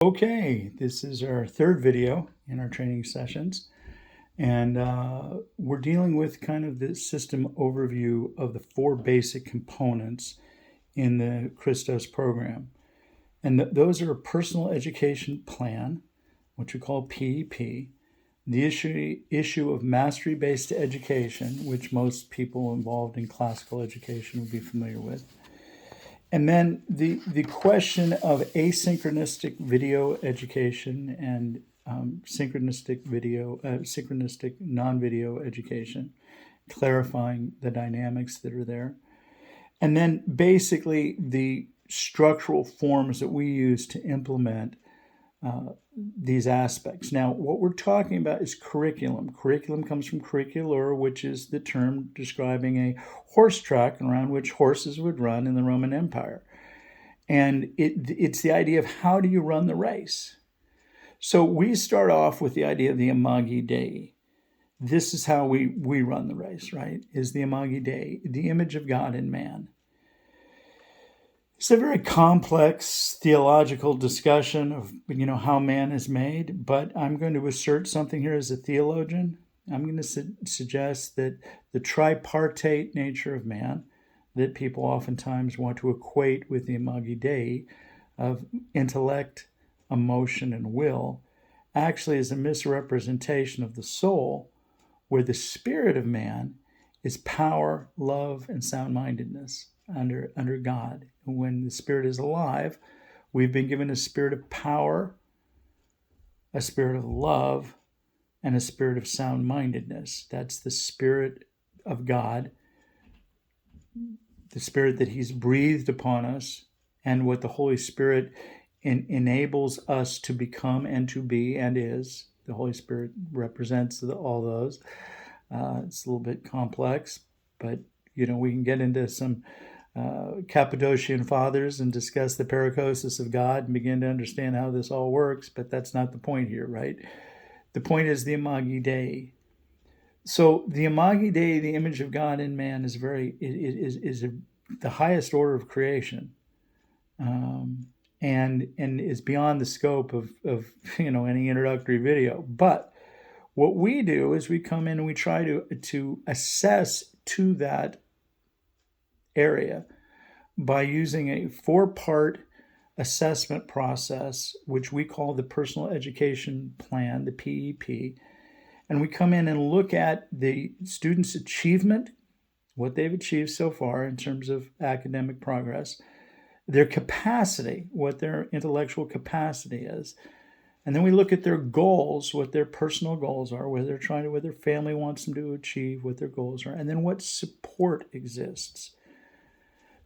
Okay, this is our third video in our training sessions, and we're dealing with kind of the system overview of the four basic components in the Christos program. And those are a personal education plan, which we call PEP, the issue of mastery-based education, which most people involved in classical education would be familiar with, and then the question of asynchronistic video education and synchronistic non-video education, clarifying the dynamics that are there. And then basically the structural forms that we use to implement these aspects. Now, what we're talking about is curriculum. Curriculum comes from curriculor, which is the term describing a horse track around which horses would run in the Roman Empire. And it's the idea of how do you run the race. So we start off with the idea of the Imagi Dei. This is how we run the race, right? Is the Imagi Dei, the image of God in man. It's a very complex theological discussion of, how man is made, but I'm going to assert something here as a theologian. I'm going to suggest that the tripartite nature of man, that people oftentimes want to equate with the Imagi Dei of intellect, emotion, and will, actually is a misrepresentation of the soul, where the spirit of man is power, love, and sound-mindedness under God. When the spirit is alive, we've been given a spirit of power, a spirit of love, and a spirit of sound-mindedness. That's the spirit of God, the spirit that he's breathed upon us, and what the Holy Spirit enables us to become and to be and is. The Holy Spirit represents all those. It's a little bit complex, but we can get into some Cappadocian fathers and discuss the perichosis of God and begin to understand how this all works, but that's not the point here, right? The point is the Imagi Dei. So the Imagi Dei, the image of God in man, is the highest order of creation, and is beyond the scope of any introductory video. But what we do is we come in and we try to assess to that area by using a four-part assessment process, which we call the personal education plan, the PEP. And we come in and look at the students' achievement, what they've achieved so far in terms of academic progress, their capacity, what their intellectual capacity is. And then we look at their goals, what their personal goals are, what their family wants them to achieve, what their goals are, and then what support exists.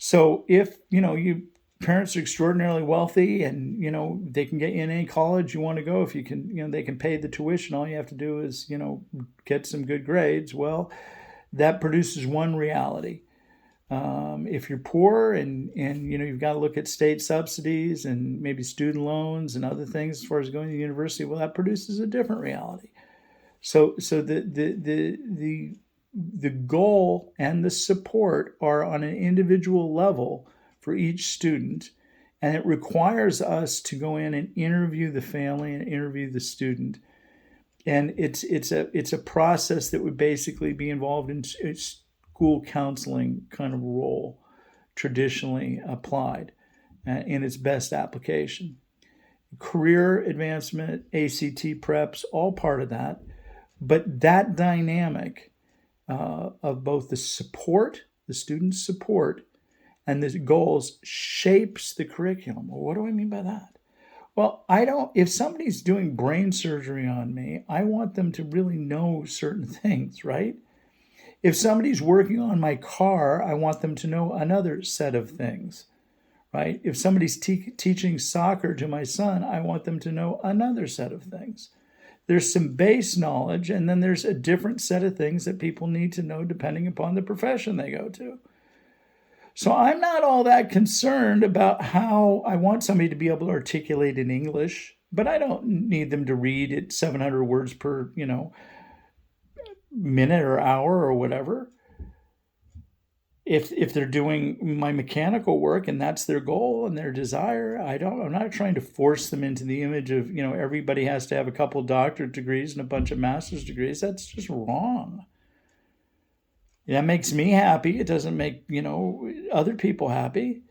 So if, you parents are extraordinarily wealthy and, they can get you in any college you want to go, if you can, they can pay the tuition, all you have to do is, get some good grades. Well, that produces one reality. If you're poor and you've got to look at state subsidies and maybe student loans and other things as far as going to university, well, that produces a different reality. So the goal and the support are on an individual level for each student, and it requires us to go in and interview the family and interview the student. And it's a process that would basically be involved in school counseling kind of role, traditionally applied in its best application. Career advancement, ACT preps, all part of that. But that dynamic of both the student's support, and the goals shapes the curriculum. Well, what do I mean by that? Well, if somebody's doing brain surgery on me, I want them to really know certain things, right? If somebody's working on my car, I want them to know another set of things, right? If somebody's teaching soccer to my son, I want them to know another set of things. There's some base knowledge, and then there's a different set of things that people need to know depending upon the profession they go to. So I'm not all that concerned about how I want somebody to be able to articulate in English, but I don't need them to read at 700 words per, minute or hour or whatever. If they're doing my mechanical work and that's their goal and their desire, I'm not trying to force them into the image of, everybody has to have a couple doctorate degrees and a bunch of master's degrees. That's just wrong. That makes me happy. It doesn't make, other people happy.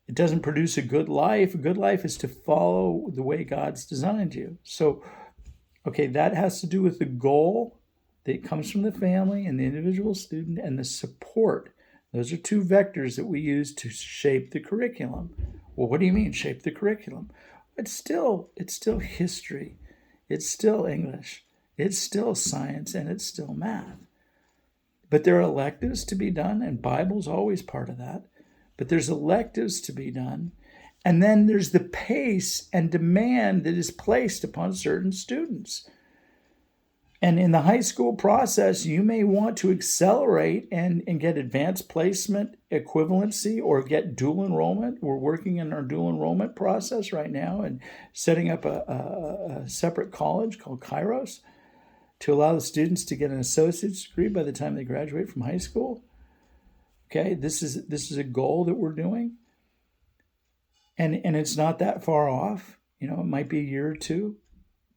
It doesn't produce a good life. A good life is to follow the way God's designed you. So, okay, that has to do with the goal that comes from the family and the individual student and the support. Those are two vectors that we use to shape the curriculum. Well, what do you mean shape the curriculum? It's still history. It's still English. It's still science, and it's still math. But there are electives to be done, and Bible's always part of that. But there's electives to be done. And then there's the pace and demand that is placed upon certain students. And in the high school process, you may want to accelerate and get advanced placement equivalency or get dual enrollment. We're working in our dual enrollment process right now and setting up a separate college called Kairos to allow the students to get an associate's degree by the time they graduate from high school. Okay, this is a goal that we're doing. And it's not that far off. It might be a year or two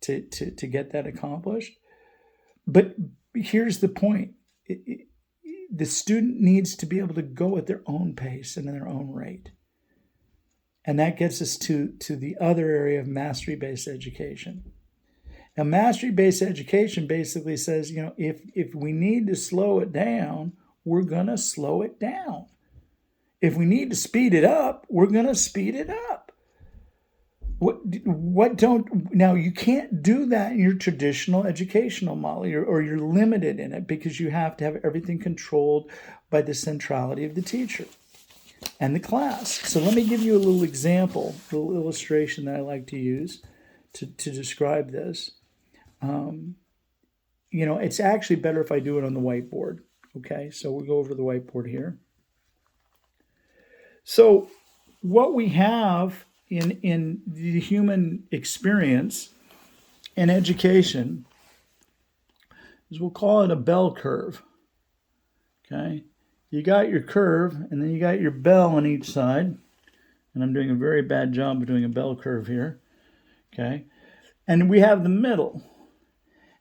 to get that accomplished. But here's the point. The student needs to be able to go at their own pace and at their own rate. And that gets us to the other area of mastery-based education. Now, mastery-based education basically says, if we need to slow it down, we're going to slow it down. If we need to speed it up, we're going to speed it up. Now you can't do that in your traditional educational model, or you're limited in it because you have to have everything controlled by the centrality of the teacher and the class. So let me give you a little example, a little illustration that I like to use to describe this. It's actually better if I do it on the whiteboard. Okay, so we'll go over the whiteboard here. So what we have in the human experience in education is, we'll call it a bell curve. Okay, you got your curve and then you got your bell on each side, and I'm doing a very bad job of doing a bell curve here. Okay, and we have the middle.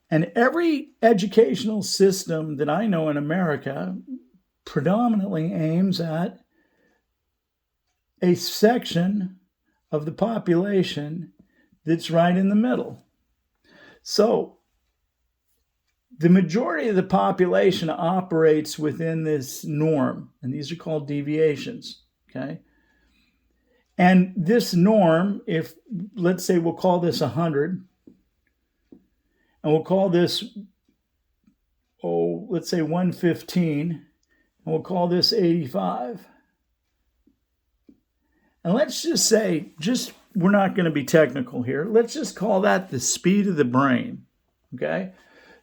And every educational system that I know in America predominantly aims at a section of the population that's right in the middle. So the majority of the population operates within this norm, and these are called deviations, okay? And this norm, if, let's say we'll call this 100, and we'll call this, let's say 115, and we'll call this 85. And let's just say, we're not going to be technical here. Let's just call that the speed of the brain, okay?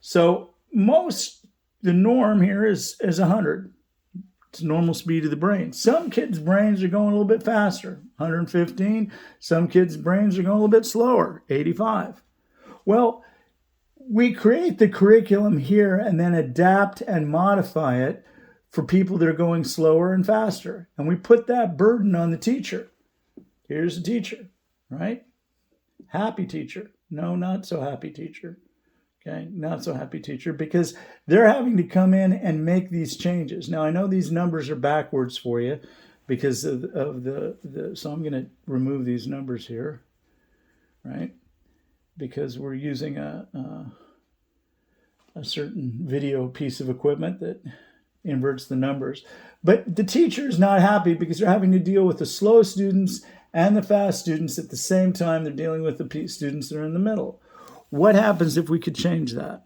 So the norm here is 100. It's normal speed of the brain. Some kids' brains are going a little bit faster, 115. Some kids' brains are going a little bit slower, 85. Well, we create the curriculum here and then adapt and modify it for people that are going slower and faster. And we put that burden on the teacher. Here's the teacher, right? Happy teacher. No, not so happy teacher. Okay, not so happy teacher, because they're having to come in and make these changes. Now, I know these numbers are backwards for you because of the so I'm going to remove these numbers here, right? Because we're using a certain video piece of equipment that inverts the numbers. But the teacher is not happy because they're having to deal with the slow students and the fast students at the same time. They're dealing with the students that are in the middle. What happens if we could change that?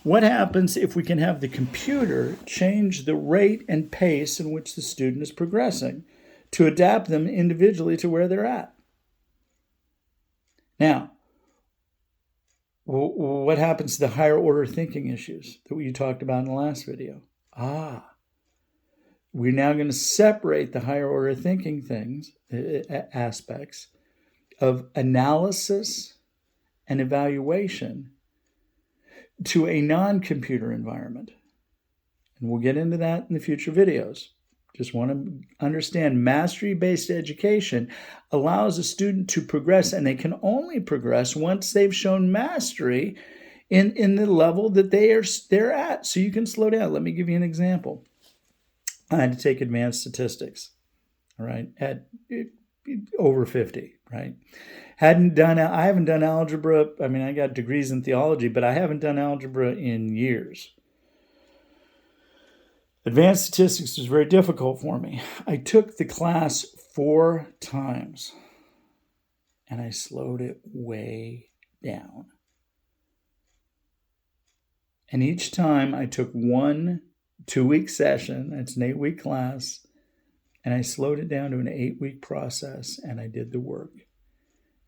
What happens if we can have the computer change the rate and pace in which the student is progressing to adapt them individually to where they're at? Now, what happens to the higher order thinking issues that we talked about in the last video? We're now going to separate the higher order thinking aspects of analysis and evaluation to a non-computer environment. And we'll get into that in the future videos. Just want to understand mastery-based education allows a student to progress, and they can only progress once they've shown mastery in the level that they're at. So you can slow down. Let me give you an example. I had to take advanced statistics, all right, at over 50, right? I haven't done algebra. I mean, I got degrees in theology, but I haven't done algebra in years. Advanced statistics was very difficult for me. I took the class 4 times, and I slowed it way down. And each time I took 1 2-week session, that's an 8-week class, and I slowed it down to an 8-week process, and I did the work.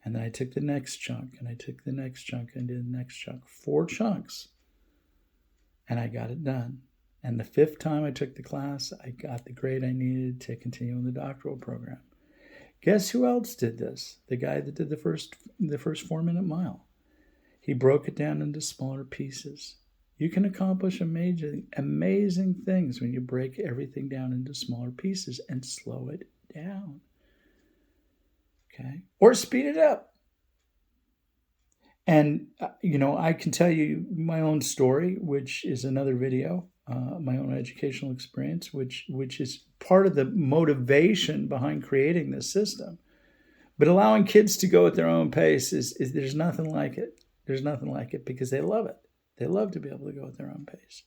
And then I took the next chunk, and I took the next chunk, and did the next chunk. 4 chunks, and I got it done. And the 5th time I took the class, I got the grade I needed to continue in the doctoral program. Guess who else did this? The guy that did the first 4-minute mile. He broke it down into smaller pieces. You can accomplish amazing things when you break everything down into smaller pieces and slow it down. Okay? Or speed it up. And, I can tell you my own story, which is another video, my own educational experience, which is part of the motivation behind creating this system. But allowing kids to go at their own pace is there's nothing like it. There's nothing like it because they love it. They love to be able to go at their own pace.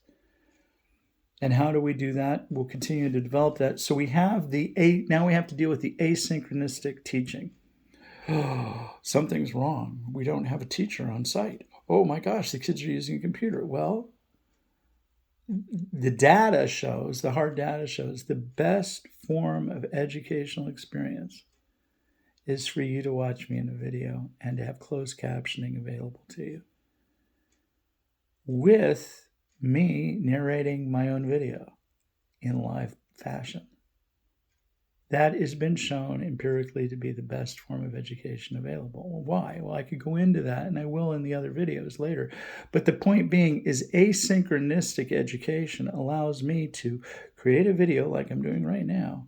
And how do we do that? We'll continue to develop that. So we have now we have to deal with the asynchronistic teaching. Something's wrong. We don't have a teacher on site. Oh my gosh, the kids are using a computer. Well, the hard data shows the best form of educational experience is for you to watch me in a video and to have closed captioning available to you, with me narrating my own video in live fashion. That has been shown empirically to be the best form of education available. Well, why? Well, I could go into that, and I will in the other videos later. But the point being is asynchronistic education allows me to create a video like I'm doing right now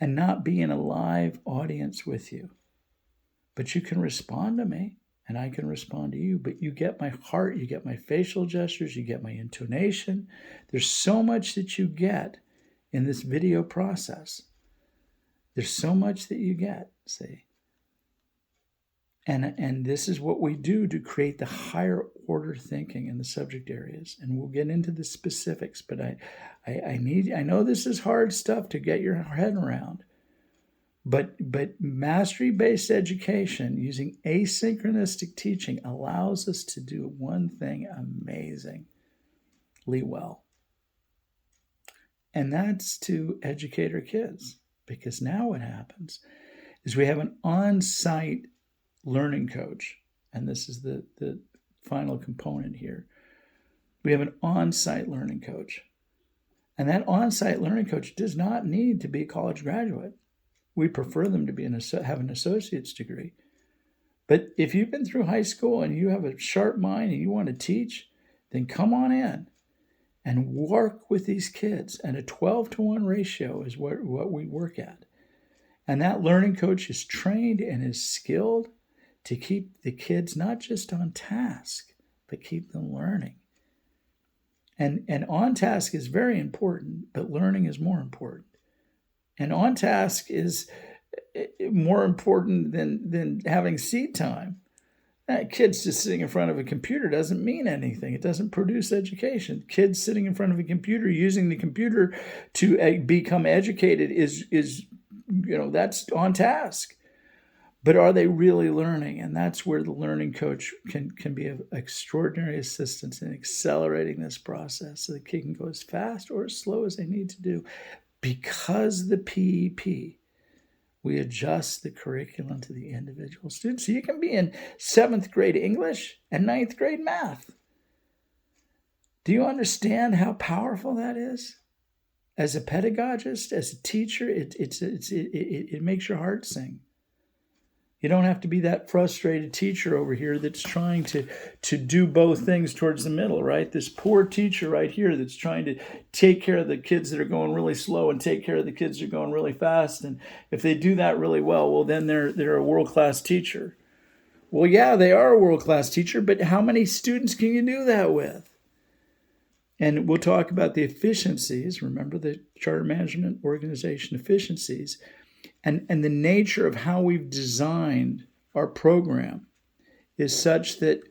and not be in a live audience with you. But you can respond to me, and I can respond to you. But you get my heart, you get my facial gestures, you get my intonation. There's so much that you get in this video process. There's so much that you get, see. And this is what we do to create the higher order thinking in the subject areas. And we'll get into the specifics, but I know this is hard stuff to get your head around. But mastery-based education using asynchronistic teaching allows us to do one thing amazingly well. And that's to educate our kids. Because now what happens is we have an on-site learning coach. And this is the final component here. We have an on-site learning coach. And that on-site learning coach does not need to be a college graduate. We prefer them to have an associate's degree. But if you've been through high school and you have a sharp mind and you want to teach, then come on in and work with these kids. And a 12-to-1 ratio is what we work at. And that learning coach is trained and is skilled to keep the kids not just on task, but keep them learning. And on task is very important, but learning is more important. And on task is more important than having seat time. Kids just sitting in front of a computer doesn't mean anything. It doesn't produce education. Kids sitting in front of a computer, using the computer to become educated is that's on task. But are they really learning? And that's where the learning coach can be of extraordinary assistance in accelerating this process so the kid can go as fast or as slow as they need to do. Because the PEP, we adjust the curriculum to the individual student. So you can be in 7th grade English and 9th grade math. Do you understand how powerful that is? As a pedagogist, as a teacher, it makes your heart sing. You don't have to be that frustrated teacher over here that's trying to do both things towards the middle, right? This poor teacher right here that's trying to take care of the kids that are going really slow and take care of the kids that are going really fast. And if they do that really well, then they're a world-class teacher. Well, yeah, they are a world-class teacher, but how many students can you do that with? And we'll talk about the efficiencies. Remember the Charter Management Organization efficiencies. And the nature of how we've designed our program is such that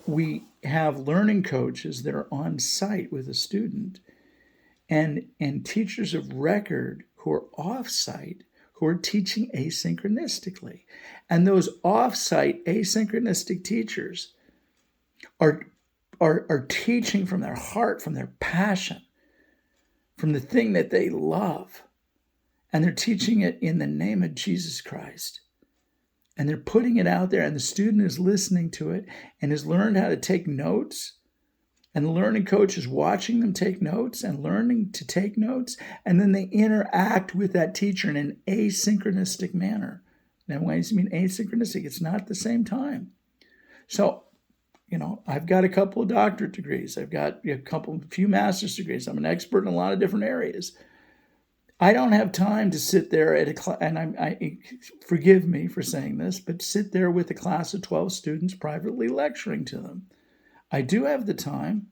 we have learning coaches that are on site with a student and teachers of record who are off-site who are teaching asynchronistically. And those off-site asynchronistic teachers are teaching from their heart, from their passion, from the thing that they love. And they're teaching it in the name of Jesus Christ. And they're putting it out there, and the student is listening to it and has learned how to take notes. And the learning coach is watching them take notes and learning to take notes. And then they interact with that teacher in an asynchronistic manner. Now, when I mean asynchronistic, it's not at the same time. So, I've got a couple of doctorate degrees. I've got a few master's degrees. I'm an expert in a lot of different areas. I don't have time to sit there at a class, and I forgive me for saying this, but sit there with a class of 12 students privately lecturing to them. I do have the time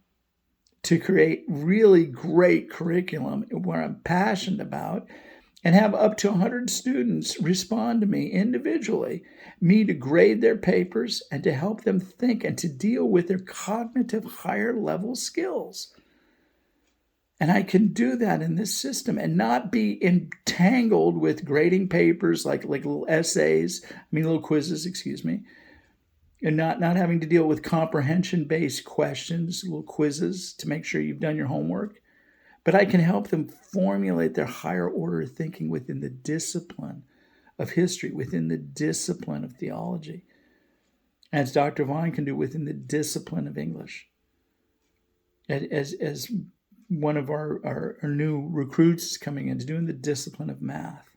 to create really great curriculum where I'm passionate about and have up to 100 students respond to me individually, me to grade their papers and to help them think and to deal with their cognitive higher level skills. And I can do that in this system and not be entangled with grading papers like little essays, little quizzes, and not having to deal with comprehension-based questions, little quizzes to make sure you've done your homework. But I can help them formulate their higher order thinking within the discipline of history, within the discipline of theology, as Dr. Vine can do within the discipline of English. As one of our new recruits coming in to doing the discipline of math.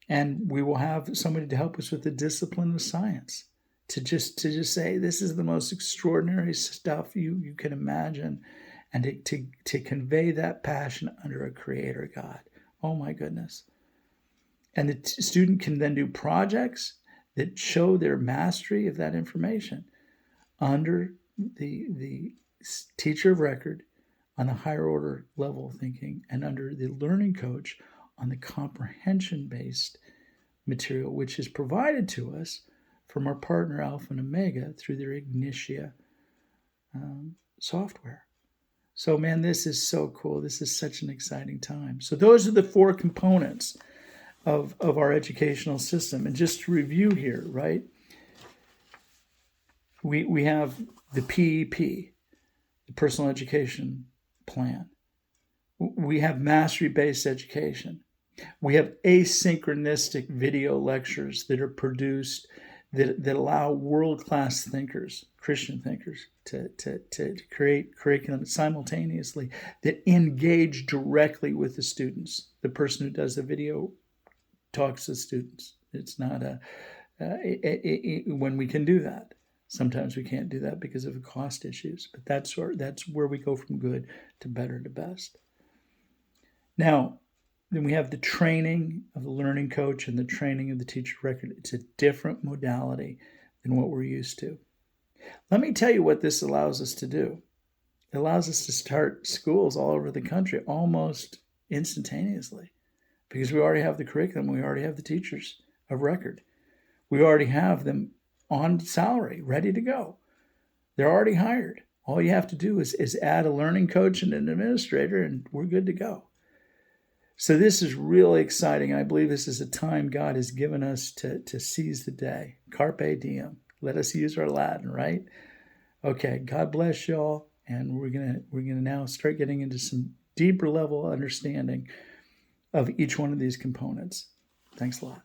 And we will have somebody to help us with the discipline of science, to just say, this is the most extraordinary stuff you can imagine, and to convey that passion under a creator God. Oh my goodness. And the student can then do projects that show their mastery of that information under the teacher of record on the higher order level of thinking, and under the learning coach on the comprehension-based material, which is provided to us from our partner Alpha and Omega through their Ignitia software. So, man, this is so cool. This is such an exciting time. So those are the 4 components of our educational system. And just to review here, right? We have the PEP, the personal education plan. We have mastery-based education. We have asynchronistic video lectures that are produced that allow world-class thinkers, Christian thinkers, to create curriculum simultaneously that engage directly with the students. The person who does the video talks to students. It's not when we can do that. Sometimes we can't do that because of cost issues, but that's where we go from good to better to best. Now, then we have the training of the learning coach and the training of the teacher record. It's a different modality than what we're used to. Let me tell you what this allows us to do. It allows us to start schools all over the country almost instantaneously because we already have the curriculum. We already have the teachers of record. We already have them on salary, ready to go. They're already hired. All you have to do is add a learning coach and an administrator, and we're good to go. So this is really exciting. I believe this is a time God has given us to seize the day. Carpe diem. Let us use our Latin, right? Okay, God bless y'all. And we're gonna now start getting into some deeper level understanding of each one of these components. Thanks a lot.